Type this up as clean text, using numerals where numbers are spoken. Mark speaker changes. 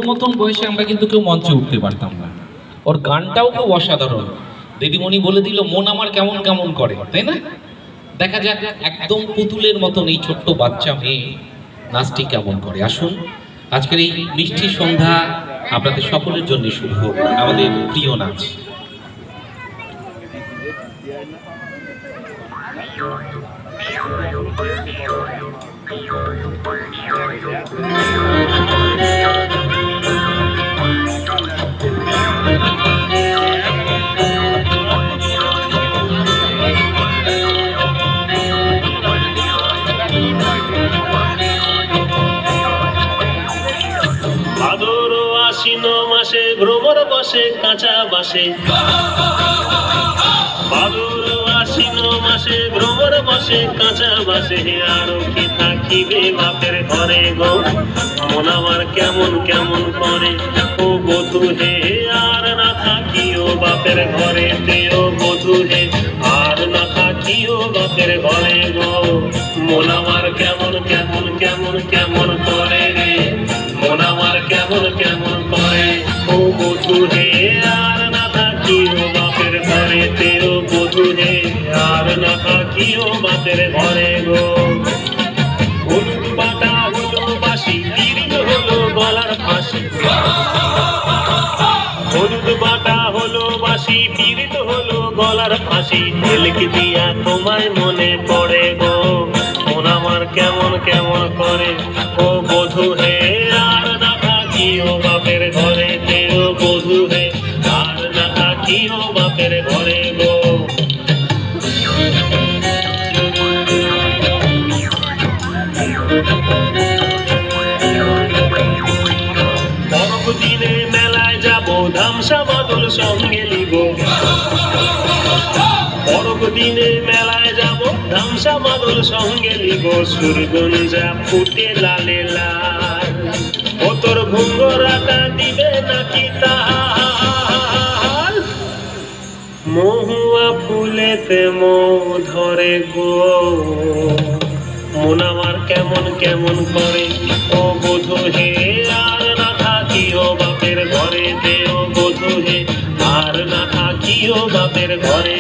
Speaker 1: মতন বয়সে আমরা কিন্তু কেউ মঞ্চে উঠতে পারতাম না। ওর গানটাও খুব অসাধারণ। দিদিমণি বলে দিল মন আমার কেমন কেমন করে, তাই না? দেখা যাক একদম পুতুলের মতন এই ছোট্ট বাচ্চা মেয়ে নাচটি কেমন করে। আসুন, আজকের এই মিষ্টি সন্ধ্যা আপনাদের সকলের জন্য শুভ হোক। আমাদের প্রিয় নাচ।
Speaker 2: ভাদর আশ্বিন মাসে ভ্রমর বসে কাঁচা বাসে, ভাদর আশ্বিন মাসে ভ্রমর বসে কাঁচা বাসে, আর কি থাকিবে বাপের ঘরে গো, মন আমার কেমন কেমন করে। ও বধূ হে আর না থাকিও বাপের ঘরে, ও বধূ হে আর না থাকিও বাপের ঘরে গো, মন আমার কেমন কেমন কেমন কেমন করে রে, মন আমার কেমন কেমন করে। ও বধূ হে আর না থাকিও বাপের ঘরে, তেরো বধূ হে আর না থাকিও বাপের ঘরে গো। হলুদ বাটা হলো বাসি, পিরিত হলো গলার ফাঁসি, হলুদ বাটা হলো বাসি, পিরিত হলো গলার ফাঁসি, ঝিলক দিয়া তোমায় মনে পড়ে গো, মন আমার কেমন কেমন করে। ও বধূ হে আর না থাকিও বাপের ঘরে, তেরো বধূ হে আর না থাকিও বাপের ঘরে গো। পরব দিনে মেলায় যাব, ধামসা বাদল সঙ্গে লিব, পরব দিনে মেলায় যাব, ধামসা বাদল সঙ্গে লিব, সুরগুঞ্জা ফুটে লালে লাল, ও তোর ঘুঙ্গরাটা দিবে নাকি তাল, মহুয়া ফুলেতে মৌ ধরে গো, মন আমার কেমন কেমন করে। ও বধূ হে আর না থাকিও বাপের ঘরে, দেও বধূ হে আর না থাকিও বাপের ঘরে।